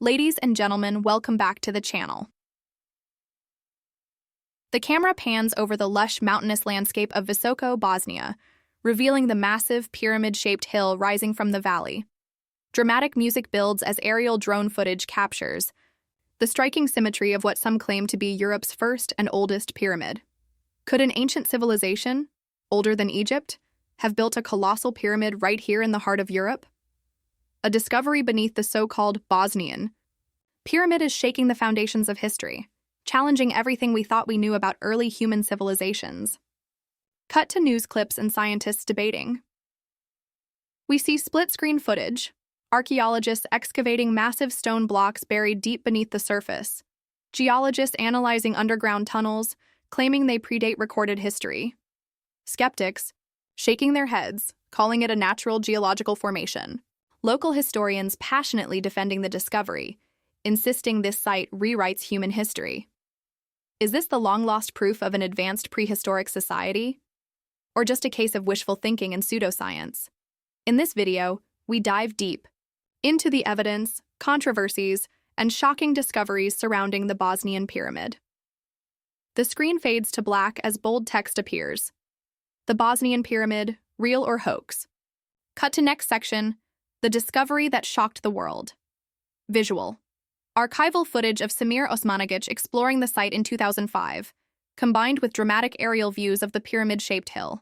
Ladies and gentlemen, welcome back to the channel. The camera pans over the lush mountainous landscape of Visoko, Bosnia, revealing the massive pyramid-shaped hill rising from the valley. Dramatic music builds as aerial drone footage captures the striking symmetry of what some claim to be Europe's first and oldest pyramid. Could an ancient civilization, older than Egypt, have built a colossal pyramid right here in the heart of Europe? A discovery beneath the so-called Bosnian Pyramid is shaking the foundations of history, challenging everything we thought we knew about early human civilizations. Cut to news clips and scientists debating. We see split-screen footage, archaeologists excavating massive stone blocks buried deep beneath the surface, geologists analyzing underground tunnels, claiming they predate recorded history, skeptics shaking their heads, calling it a natural geological formation, local historians passionately defending the discovery, insisting this site rewrites human history. Is this the long-lost proof of an advanced prehistoric society? Or just a case of wishful thinking and pseudoscience? In this video, we dive deep into the evidence, controversies, and shocking discoveries surrounding the Bosnian Pyramid. The screen fades to black as bold text appears. The Bosnian Pyramid, real or hoax? Cut to next section, the discovery that shocked the world. Visual. Archival footage of Samir Osmanagic exploring the site in 2005, combined with dramatic aerial views of the pyramid-shaped hill.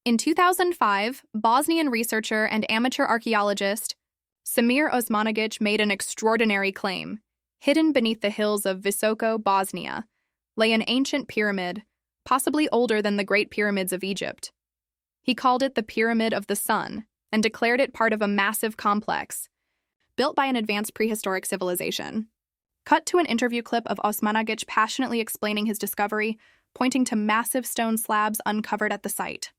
In 2005, Bosnian researcher and amateur archaeologist Samir Osmanagic made an extraordinary claim. Hidden beneath the hills of Visoko, Bosnia, lay an ancient pyramid, possibly older than the Great Pyramids of Egypt. He called it the Pyramid of the Sun and declared it part of a massive complex built by an advanced prehistoric civilization. Cut to an interview clip of Osmanagic passionately explaining his discovery, pointing to massive stone slabs uncovered at the site.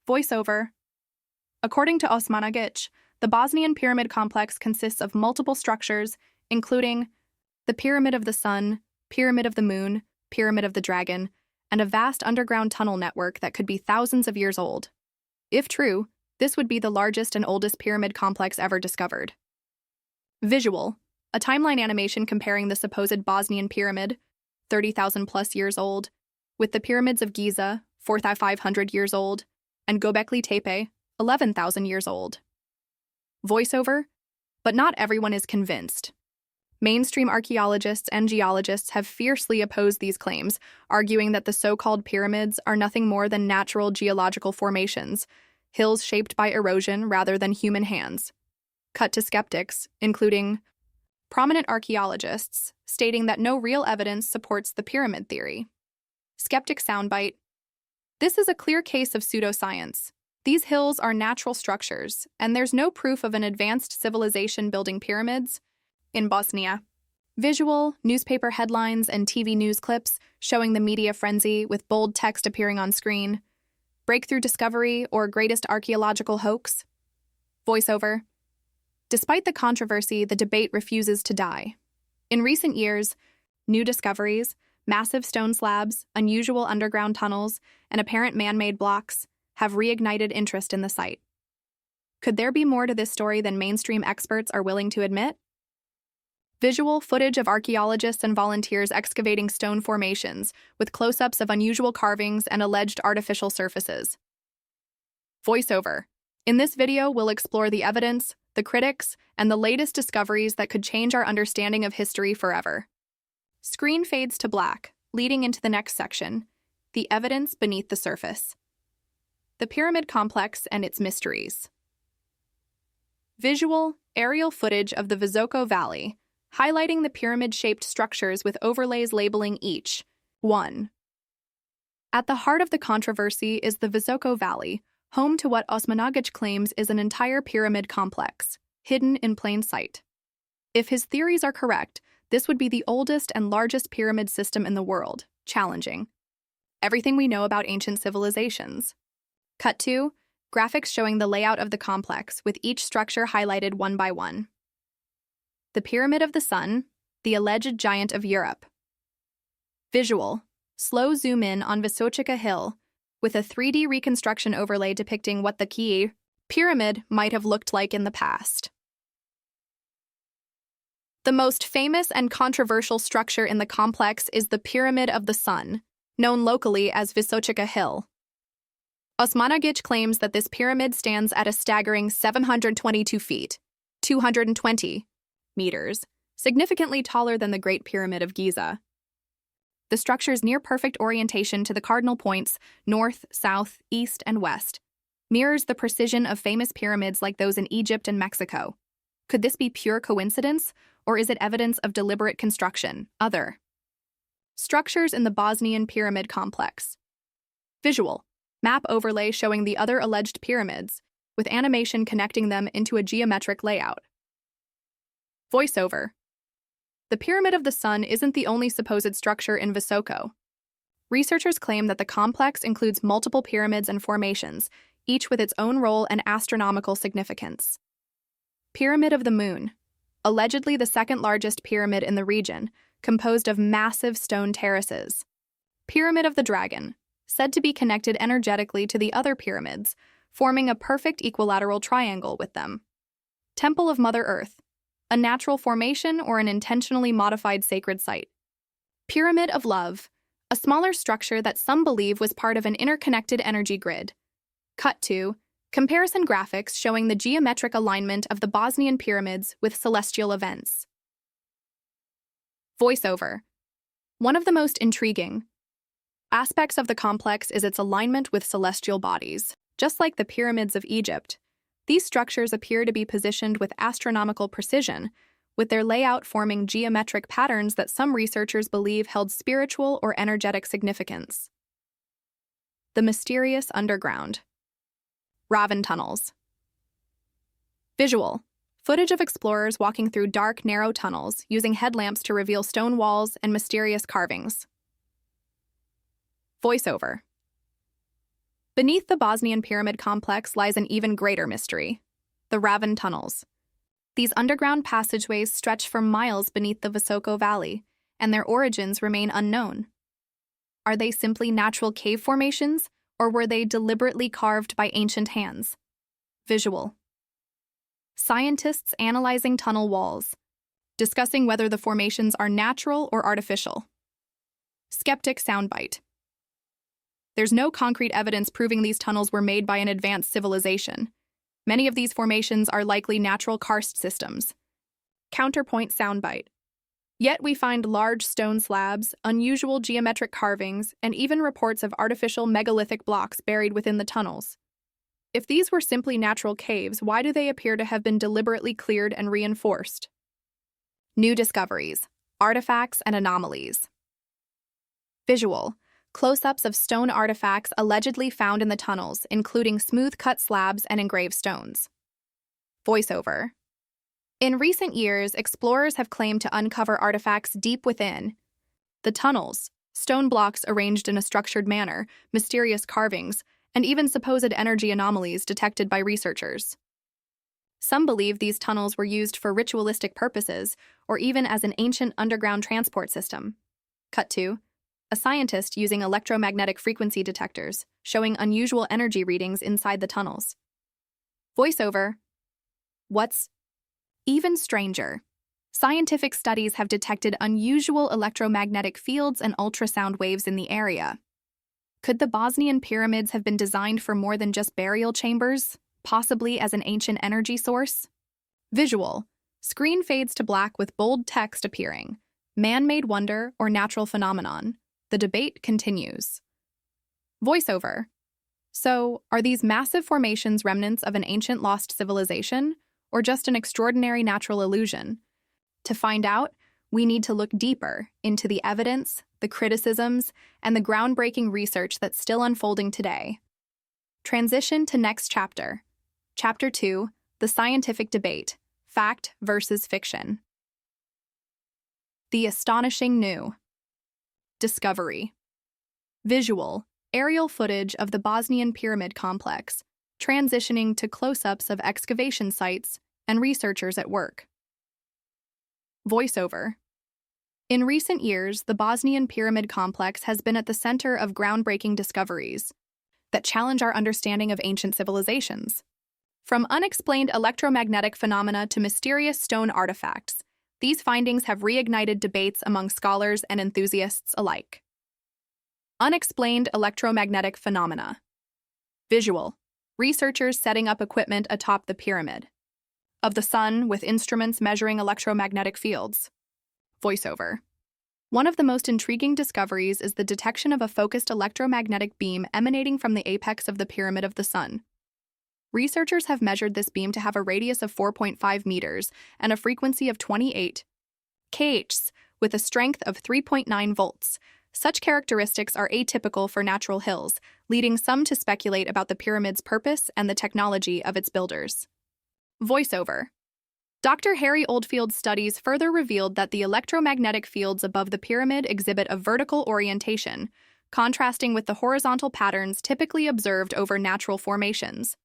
Voiceover. According to Osmanagic, the Bosnian Pyramid complex consists of multiple structures, including the Pyramid of the Sun, Pyramid of the Moon, Pyramid of the Dragon, and a vast underground tunnel network that could be thousands of years old. If true, this would be the largest and oldest pyramid complex ever discovered. Visual. A timeline animation comparing the supposed Bosnian Pyramid, 30,000 plus years old, with the pyramids of Giza, 4,500 years old, and Göbekli Tepe, 11,000 years old. Voiceover. But not everyone is convinced. Mainstream archaeologists and geologists have fiercely opposed these claims, arguing that the so-called pyramids are nothing more than natural geological formations, hills shaped by erosion rather than human hands. Cut to skeptics, including prominent archaeologists, stating that no real evidence supports the pyramid theory. Skeptic soundbite. This is a clear case of pseudoscience. These hills are natural structures, and there's no proof of an advanced civilization building pyramids in Bosnia. Visual, newspaper headlines, and TV news clips showing the media frenzy with bold text appearing on screen. Breakthrough discovery or greatest archaeological hoax? Voiceover. Despite the controversy, the debate refuses to die. In recent years, new discoveries, massive stone slabs, unusual underground tunnels, and apparent man-made blocks have reignited interest in the site. Could there be more to this story than mainstream experts are willing to admit? Visual footage of archaeologists and volunteers excavating stone formations, with close-ups of unusual carvings and alleged artificial surfaces. Voiceover. In this video, we'll explore the evidence, the critics, and the latest discoveries that could change our understanding of history forever. Screen fades to black, leading into the next section, the evidence beneath the surface. The pyramid complex and its mysteries. Visual, aerial footage of the Visoko Valley, highlighting the pyramid-shaped structures with overlays labeling each 1. At the heart of the controversy is the Visoko Valley, home to what Osmanagic claims is an entire pyramid complex, hidden in plain sight. If his theories are correct, this would be the oldest and largest pyramid system in the world, challenging everything we know about ancient civilizations. Cut to graphics showing the layout of the complex, with each structure highlighted one by one. The Pyramid of the Sun, the alleged giant of Europe. Visual. Slow zoom in on Visočica Hill, with a 3D reconstruction overlay depicting what the key pyramid might have looked like in the past. The most famous and controversial structure in the complex is the Pyramid of the Sun, known locally as Vysochika Hill. Osmanagic claims that this pyramid stands at a staggering 722 feet, 220 meters, significantly taller than the Great Pyramid of Giza. The structure's near-perfect orientation to the cardinal points, north, south, east, and west, mirrors the precision of famous pyramids like those in Egypt and Mexico. Could this be pure coincidence, or is it evidence of deliberate construction? Other structures in the Bosnian Pyramid complex. Visual map overlay showing the other alleged pyramids, with animation connecting them into a geometric layout. Voiceover. The Pyramid of the Sun isn't the only supposed structure in Visoko. Researchers claim that the complex includes multiple pyramids and formations, each with its own role and astronomical significance. Pyramid of the Moon, allegedly the second largest pyramid in the region, composed of massive stone terraces. Pyramid of the Dragon, said to be connected energetically to the other pyramids, forming a perfect equilateral triangle with them. Temple of Mother Earth, a natural formation or an intentionally modified sacred site. Pyramid of Love, a smaller structure that some believe was part of an interconnected energy grid. Cut to comparison graphics showing the geometric alignment of the Bosnian pyramids with celestial events. Voiceover. One of the most intriguing aspects of the complex is its alignment with celestial bodies. Just like the pyramids of Egypt, these structures appear to be positioned with astronomical precision, with their layout forming geometric patterns that some researchers believe held spiritual or energetic significance. The mysterious underground. Raven tunnels. Visual footage of explorers walking through dark, narrow tunnels using headlamps to reveal stone walls and mysterious carvings. Voiceover. Beneath the Bosnian Pyramid complex lies an even greater mystery: the Raven tunnels. These underground passageways stretch for miles beneath the Visoko Valley, and their origins remain unknown. Are they simply natural cave formations, or were they deliberately carved by ancient hands? Visual. Scientists analyzing tunnel walls, discussing whether the formations are natural or artificial. Skeptic soundbite. There's no concrete evidence proving these tunnels were made by an advanced civilization. Many of these formations are likely natural karst systems. Counterpoint soundbite. Yet we find large stone slabs, unusual geometric carvings, and even reports of artificial megalithic blocks buried within the tunnels. If these were simply natural caves, why do they appear to have been deliberately cleared and reinforced? New discoveries, artifacts, and anomalies. Visual. Close-ups of stone artifacts allegedly found in the tunnels, including smooth-cut slabs and engraved stones. Voiceover. In recent years, explorers have claimed to uncover artifacts deep within the tunnels, stone blocks arranged in a structured manner, mysterious carvings, and even supposed energy anomalies detected by researchers. Some believe these tunnels were used for ritualistic purposes or even as an ancient underground transport system. Cut to a scientist using electromagnetic frequency detectors, showing unusual energy readings inside the tunnels. Voiceover. What's even stranger? Scientific studies have detected unusual electromagnetic fields and ultrasound waves in the area. Could the Bosnian pyramids have been designed for more than just burial chambers, possibly as an ancient energy source? Visual. Screen fades to black with bold text appearing. Man-made wonder or natural phenomenon? The debate continues. Voiceover. So, are these massive formations remnants of an ancient lost civilization, or just an extraordinary natural illusion? To find out, we need to look deeper into the evidence, the criticisms, and the groundbreaking research that's still unfolding today. Transition to next chapter. Chapter 2, The Scientific Debate, Fact versus Fiction. The Astonishing New discovery. Visual, aerial footage of the Bosnian Pyramid complex, transitioning to close-ups of excavation sites and researchers at work. Voiceover. In recent years, the Bosnian Pyramid complex has been at the center of groundbreaking discoveries that challenge our understanding of ancient civilizations. From unexplained electromagnetic phenomena to mysterious stone artifacts, These findings have reignited debates among scholars and enthusiasts alike. Unexplained electromagnetic phenomena. Visual. Researchers setting up equipment atop the pyramid of the sun with instruments measuring electromagnetic fields. Voiceover. One of the most intriguing discoveries is the detection of a focused electromagnetic beam emanating from the apex of the pyramid of the sun. Researchers have measured this beam to have a radius of 4.5 meters and a frequency of 28 kHz with a strength of 3.9 volts. Such characteristics are atypical for natural hills, leading some to speculate about the pyramid's purpose and the technology of its builders. Voiceover. Dr. Harry Oldfield's studies further revealed that the electromagnetic fields above the pyramid exhibit a vertical orientation, contrasting with the horizontal patterns typically observed over natural formations.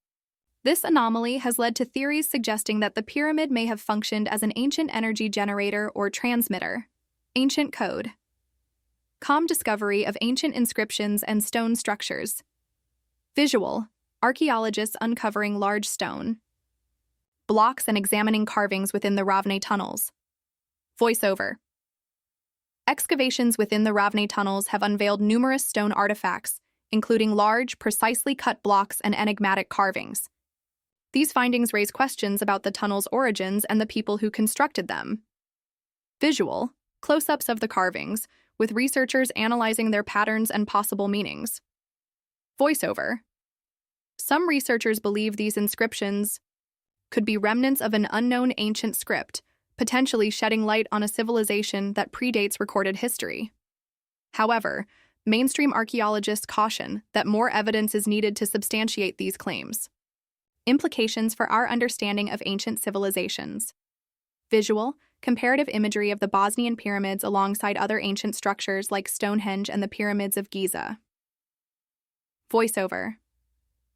This anomaly has led to theories suggesting that the pyramid may have functioned as an ancient energy generator or transmitter. Ancient code. Discovery of ancient inscriptions and stone structures. Visual. Archaeologists uncovering large stone blocks and examining carvings within the Ravne tunnels. Voiceover. Excavations within the Ravne tunnels have unveiled numerous stone artifacts, including large, precisely cut blocks and enigmatic carvings. These findings raise questions about the tunnel's origins and the people who constructed them. Visual. Close-ups of the carvings, with researchers analyzing their patterns and possible meanings. Voiceover. Some researchers believe these inscriptions could be remnants of an unknown ancient script, potentially shedding light on a civilization that predates recorded history. However, mainstream archaeologists caution that more evidence is needed to substantiate these claims. Implications for our understanding of ancient civilizations. Visual. Comparative imagery of the Bosnian pyramids alongside other ancient structures like Stonehenge and the pyramids of Giza. Voiceover.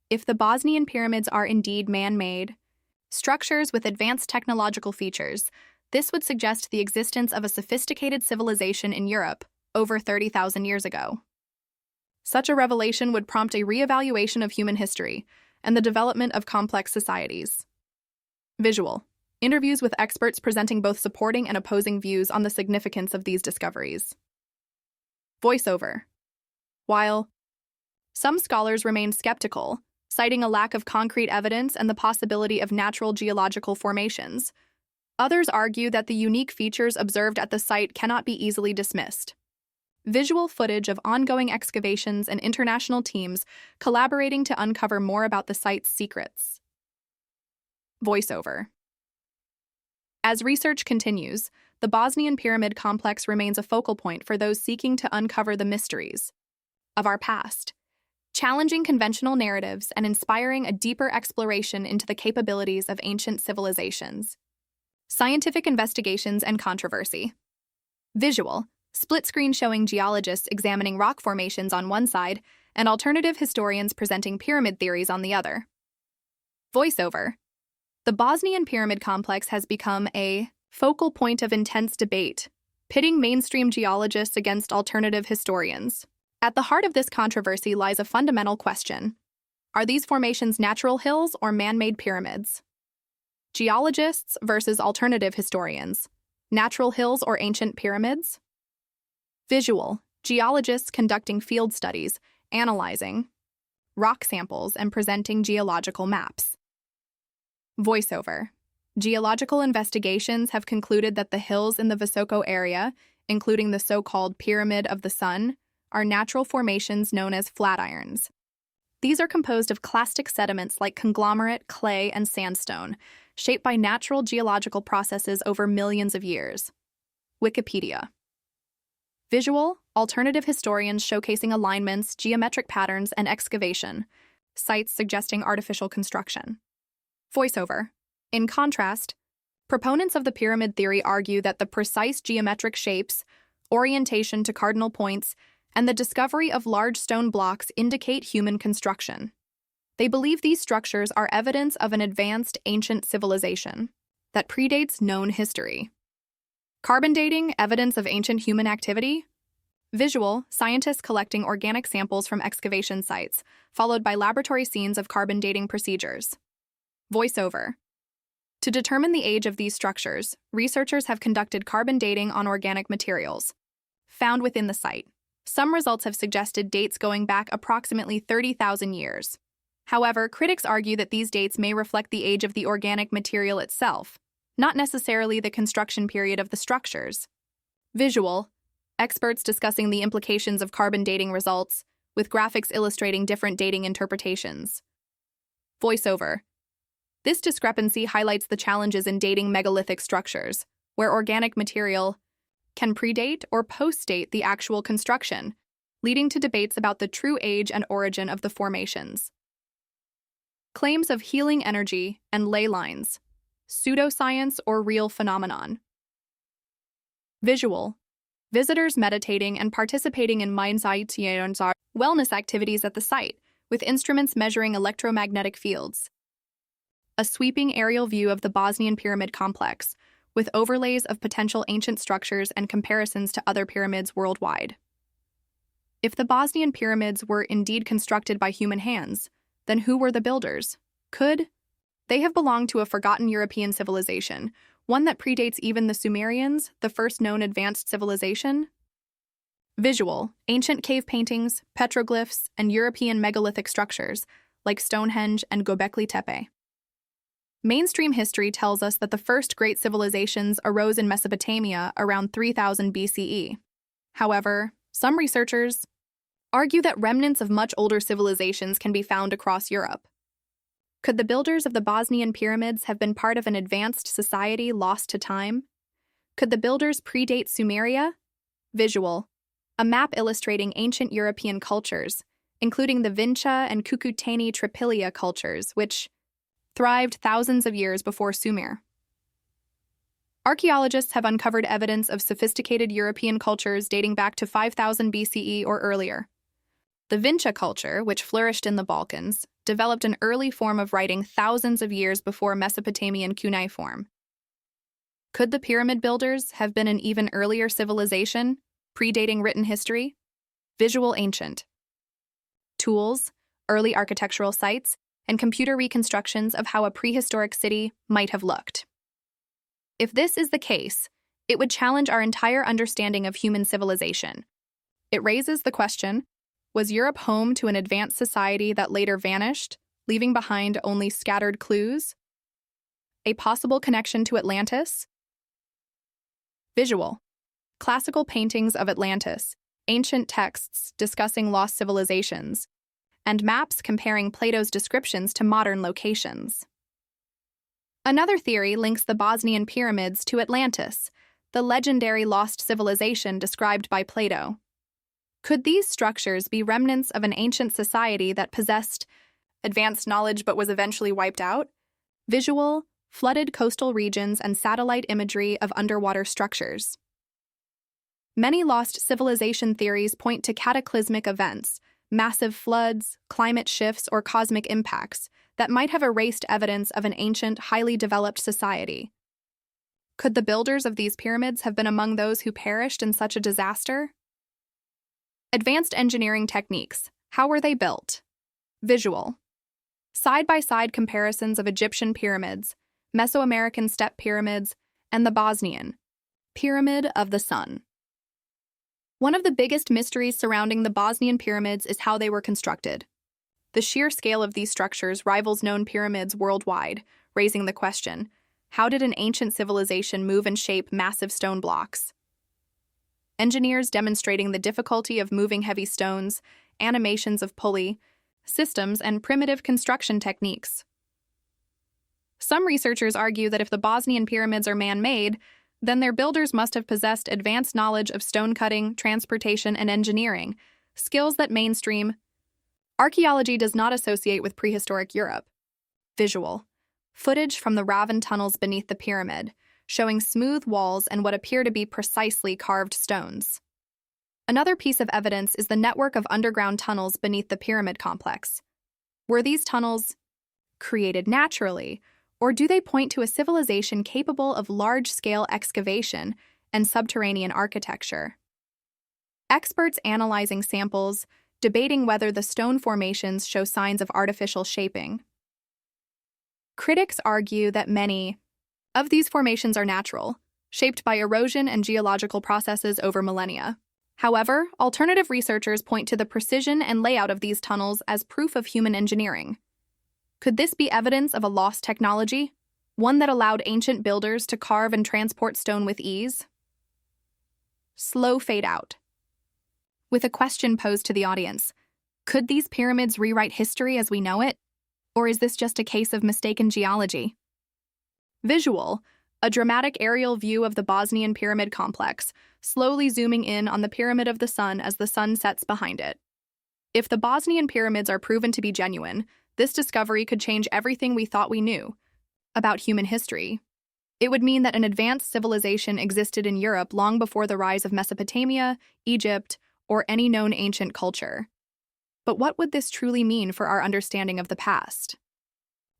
If the Bosnian pyramids are indeed man-made structures with advanced technological features, this would suggest the existence of a sophisticated civilization in Europe over 30,000 years ago. Such a revelation would prompt a re-evaluation of human history and the development of complex societies. Visual. Interviews with experts presenting both supporting and opposing views on the significance of these discoveries. Voiceover. While some scholars remain skeptical, citing a lack of concrete evidence and the possibility of natural geological formations, others argue that the unique features observed at the site cannot be easily dismissed. Visual footage of ongoing excavations and international teams collaborating to uncover more about the site's secrets. Voiceover. As research continues, the Bosnian Pyramid complex remains a focal point for those seeking to uncover the mysteries of our past, challenging conventional narratives and inspiring a deeper exploration into the capabilities of ancient civilizations. Scientific investigations and controversy. Visual. Split screen showing geologists examining rock formations on one side and alternative historians presenting pyramid theories on the other. Voiceover. The Bosnian Pyramid complex has become a focal point of intense debate, pitting mainstream geologists against alternative historians. At the heart of this controversy lies a fundamental question. Are these formations natural hills or man-made pyramids? Geologists versus alternative historians. Natural hills or ancient pyramids? Visual. Geologists conducting field studies, analyzing rock samples, and presenting geological maps. Voiceover. Geological investigations have concluded that the hills in the Visoko area, including the so-called Pyramid of the Sun, are natural formations known as flatirons. These are composed of clastic sediments like conglomerate, clay, and sandstone, shaped by natural geological processes over millions of years. Wikipedia. Visual. Alternative historians showcasing alignments, geometric patterns, and excavation. Sites suggesting artificial construction. Voiceover. In contrast, proponents of the pyramid theory argue that the precise geometric shapes, orientation to cardinal points, and the discovery of large stone blocks indicate human construction. They believe these structures are evidence of an advanced ancient civilization that predates known history. Carbon dating, evidence of ancient human activity. Visual. Scientists collecting organic samples from excavation sites, followed by laboratory scenes of carbon dating procedures. Voiceover. To determine the age of these structures, researchers have conducted carbon dating on organic materials found within the site. Some results have suggested dates going back approximately 30,000 years. However, critics argue that these dates may reflect the age of the organic material itself, not necessarily the construction period of the structures. Visual. Experts discussing the implications of carbon dating results, with graphics illustrating different dating interpretations. Voiceover. This discrepancy highlights the challenges in dating megalithic structures, where organic material can predate or post-date the actual construction, leading to debates about the true age and origin of the formations. Claims of healing energy and ley lines, pseudoscience or real phenomenon. Visual. Visitors meditating and participating in mindsight wellness activities at the site, with instruments measuring electromagnetic fields. A sweeping aerial view of the Bosnian Pyramid complex, with overlays of potential ancient structures and comparisons to other pyramids worldwide. If the Bosnian pyramids were indeed constructed by human hands, then who were the builders? Could they have belonged to a forgotten European civilization, one that predates even the Sumerians, the first known advanced civilization? Visual. Ancient cave paintings, petroglyphs, and European megalithic structures, like Stonehenge and Göbekli Tepe. Mainstream history tells us that the first great civilizations arose in Mesopotamia around 3000 BCE. However, some researchers argue that remnants of much older civilizations can be found across Europe. Could the builders of the Bosnian pyramids have been part of an advanced society lost to time? Could the builders predate Sumeria? Visual. A map illustrating ancient European cultures, including the Vinca and Cucuteni Tripilia cultures, which thrived thousands of years before Sumer. Archaeologists have uncovered evidence of sophisticated European cultures dating back to 5000 BCE or earlier. The Vinca culture, which flourished in the Balkans, developed an early form of writing thousands of years before Mesopotamian cuneiform. Could the pyramid builders have been an even earlier civilization, predating written history? Visual ancient. Tools, early architectural sites, and computer reconstructions of how a prehistoric city might have looked. If this is the case, it would challenge our entire understanding of human civilization. It raises the question, was Europe home to an advanced society that later vanished, leaving behind only scattered clues? A possible connection to Atlantis? Visual. Classical paintings of Atlantis, ancient texts discussing lost civilizations, and maps comparing Plato's descriptions to modern locations. Another theory links the Bosnian pyramids to Atlantis, the legendary lost civilization described by Plato. Could these structures be remnants of an ancient society that possessed advanced knowledge but was eventually wiped out? Visual, flooded coastal regions and satellite imagery of underwater structures. Many lost civilization theories point to cataclysmic events, massive floods, climate shifts, or cosmic impacts that might have erased evidence of an ancient, highly developed society. Could the builders of these pyramids have been among those who perished in such a disaster? Advanced engineering techniques. How were they built? Visual. Side-by-side comparisons of Egyptian pyramids, Mesoamerican step pyramids, and the Bosnian Pyramid of the Sun. One of the biggest mysteries surrounding the Bosnian pyramids is how they were constructed. The sheer scale of these structures rivals known pyramids worldwide, raising the question, how did an ancient civilization move and shape massive stone blocks? Engineers demonstrating the difficulty of moving heavy stones, animations of pulley systems, and primitive construction techniques. Some researchers argue that if the Bosnian pyramids are man-made, then their builders must have possessed advanced knowledge of stone cutting, transportation, and engineering, skills that mainstream archaeology does not associate with prehistoric Europe. Visual. Footage from the Raven tunnels beneath the pyramid, showing smooth walls and what appear to be precisely carved stones. Another piece of evidence is the network of underground tunnels beneath the pyramid complex. Were these tunnels created naturally, or do they point to a civilization capable of large-scale excavation and subterranean architecture? Experts analyzing samples, debating whether the stone formations show signs of artificial shaping. Critics argue that many of these formations are natural, shaped by erosion and geological processes over millennia. However, alternative researchers point to the precision and layout of these tunnels as proof of human engineering. Could this be evidence of a lost technology, one that allowed ancient builders to carve and transport stone with ease? Slow fade out. With a question posed to the audience, could these pyramids rewrite history as we know it? Or is this just a case of mistaken geology? Visual, a dramatic aerial view of the Bosnian Pyramid complex, slowly zooming in on the Pyramid of the Sun as the sun sets behind it. If the Bosnian pyramids are proven to be genuine, this discovery could change everything we thought we knew about human history. It would mean that an advanced civilization existed in Europe long before the rise of Mesopotamia, Egypt, or any known ancient culture. But what would this truly mean for our understanding of the past?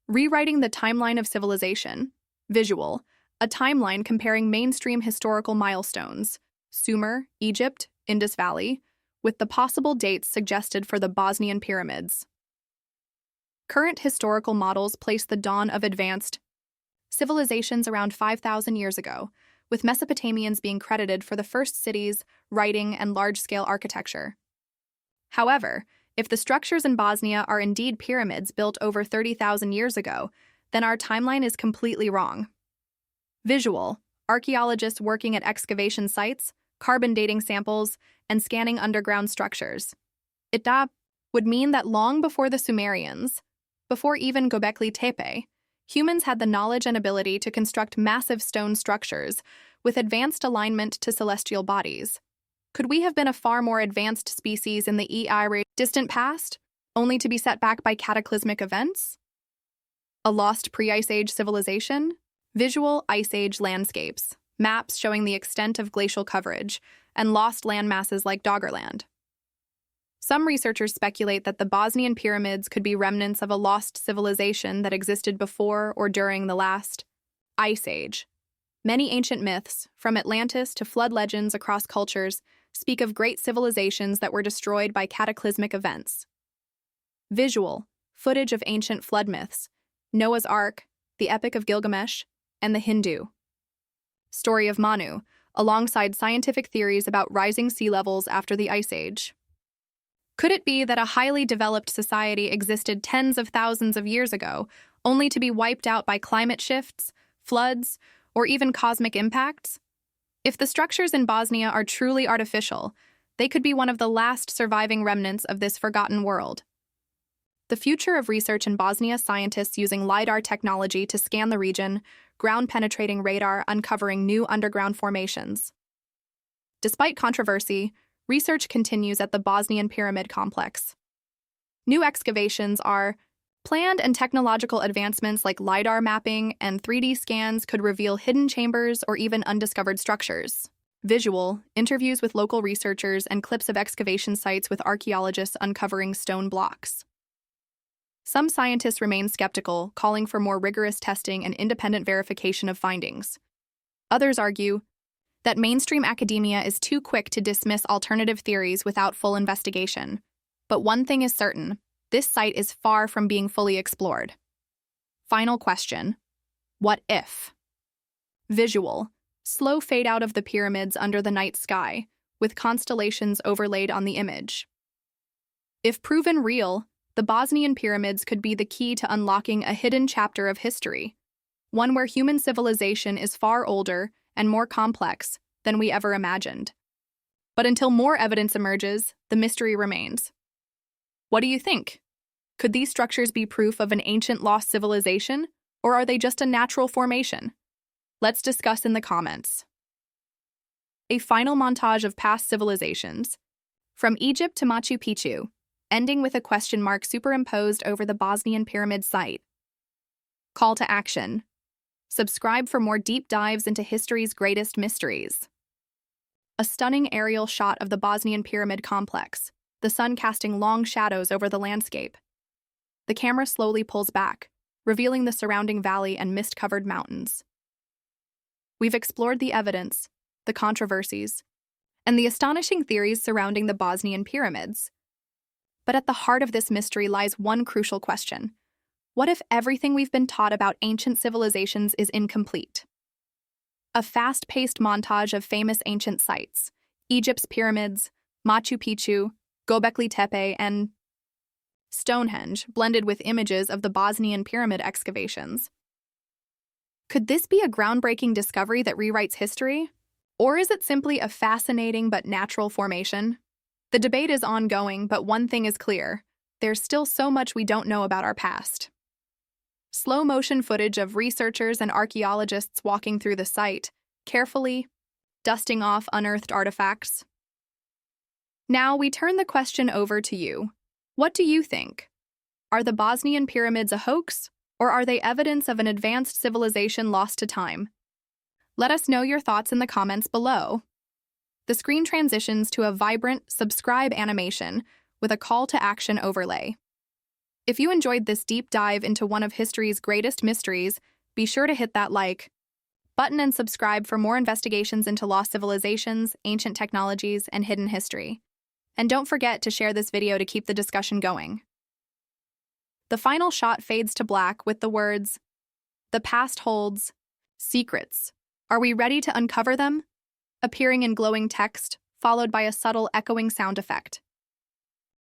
Rewriting the timeline of civilization. Visual, a timeline comparing mainstream historical milestones, Sumer, Egypt, Indus Valley, with the possible dates suggested for the Bosnian pyramids. Current historical models place the dawn of advanced civilizations around 5,000 years ago, with Mesopotamians being credited for the first cities, writing, and large-scale architecture. However, if the structures in Bosnia are indeed pyramids built over 30,000 years ago, then our timeline is completely wrong. Visual, archaeologists working at excavation sites, carbon dating samples, and scanning underground structures. It would mean that long before the Sumerians, before even Göbekli Tepe, humans had the knowledge and ability to construct massive stone structures with advanced alignment to celestial bodies. Could we have been a far more advanced species in the distant past, only to be set back by cataclysmic events? A lost pre-Ice Age civilization? Visual Ice Age landscapes, maps showing the extent of glacial coverage, and lost landmasses like Doggerland. Some researchers speculate that the Bosnian pyramids could be remnants of a lost civilization that existed before or during the last Ice Age. Many ancient myths, from Atlantis to flood legends across cultures, speak of great civilizations that were destroyed by cataclysmic events. Visual, footage of ancient flood myths, Noah's Ark, the Epic of Gilgamesh, and the Hindu story of Manu, alongside scientific theories about rising sea levels after the Ice Age. Could it be that a highly developed society existed tens of thousands of years ago, only to be wiped out by climate shifts, floods, or even cosmic impacts? If the structures in Bosnia are truly artificial, they could be one of the last surviving remnants of this forgotten world. The future of research in Bosnia, scientists using LiDAR technology to scan the region, ground-penetrating radar uncovering new underground formations. Despite controversy, research continues at the Bosnian Pyramid complex. New excavations are planned, and technological advancements like LiDAR mapping and 3D scans could reveal hidden chambers or even undiscovered structures. Visual, interviews with local researchers and clips of excavation sites with archaeologists uncovering stone blocks. Some scientists remain skeptical, calling for more rigorous testing and independent verification of findings. Others argue that mainstream academia is too quick to dismiss alternative theories without full investigation. But one thing is certain, this site is far from being fully explored. Final question: what if? Visual, slow fade out of the pyramids under the night sky, with constellations overlaid on the image. If proven real, the Bosnian pyramids could be the key to unlocking a hidden chapter of history, one where human civilization is far older and more complex than we ever imagined. But until more evidence emerges, the mystery remains. What do you think? Could these structures be proof of an ancient lost civilization, or are they just a natural formation? Let's discuss in the comments. A final montage of past civilizations, from Egypt to Machu Picchu, ending with a question mark superimposed over the Bosnian pyramid site. Call to action: subscribe for more deep dives into history's greatest mysteries. A stunning aerial shot of the Bosnian pyramid complex, the sun casting long shadows over the landscape. The camera slowly pulls back, revealing the surrounding valley and mist-covered mountains. We've explored the evidence, the controversies, and the astonishing theories surrounding the Bosnian pyramids. But at the heart of this mystery lies one crucial question: what if everything we've been taught about ancient civilizations is incomplete? A fast-paced montage of famous ancient sites, Egypt's pyramids, Machu Picchu, Göbekli Tepe, and Stonehenge, blended with images of the Bosnian Pyramid excavations. Could this be a groundbreaking discovery that rewrites history? Or is it simply a fascinating but natural formation? The debate is ongoing, but one thing is clear: there's still so much we don't know about our past. Slow-motion footage of researchers and archaeologists walking through the site, carefully dusting off unearthed artifacts. Now we turn the question over to you. What do you think? Are the Bosnian pyramids a hoax, or are they evidence of an advanced civilization lost to time? Let us know your thoughts in the comments below. The screen transitions to a vibrant subscribe animation with a call to action overlay. If you enjoyed this deep dive into one of history's greatest mysteries, be sure to hit that like button and subscribe for more investigations into lost civilizations, ancient technologies, and hidden history. And don't forget to share this video to keep the discussion going. The final shot fades to black with the words, "The past holds secrets. Are we ready to uncover them?" appearing in glowing text, followed by a subtle echoing sound effect.